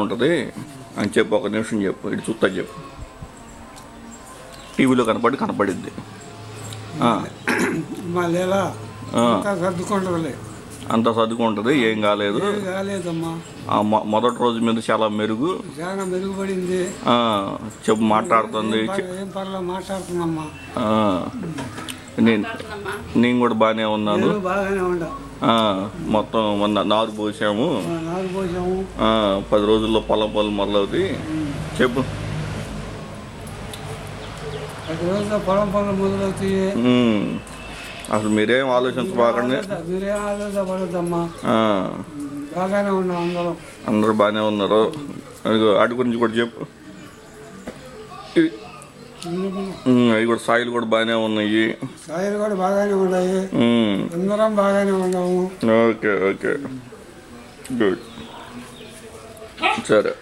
ఉంటుంది అని చెప్పు, ఒక నిమిషం చెప్పు, ఇటు చూస్తా చెప్పు. టీవీలో కనపడిద్ది. మళ్ళీ ఎలా సర్దుకుంటుందిలే, అంతా సర్దుకుంటుంది, ఏం కాలేదు. కాలేదమ్మా, మొదటి రోజు మీద చాలా చాలా మెరుగుపడింది. చెప్పు, మాట్లాడుతుంది. ఏం పర్లేదు, మాట్లాడుతున్నామ్మా. నేను కూడా బాగానే ఉన్నాను. బాగానే ఉండా. మొత్తం మొన్న నారు పోసాము. 10 రోజుల్లో పొలం మొదలవుతాయి. చెప్పు. 10 రోజుల్లో పొలం మొదలవుతాయి. అసలు మీరేం ఆలోచించబాకండి. మీరేం ఆలోచించబడద్దమ్మా, బాగానే ఉన్నాం అందరం. అందరూ బాగానే ఉన్నారు. వాటి గురించి కూడా చెప్పు. అవి కూడా సాయిలు కూడా బాగానే ఉన్నాయి. సాయిలు కూడా బాగానే ఉన్నాయి. అందరం బాగానే ఉన్నాము. ఓకే, గుడ్, సరే.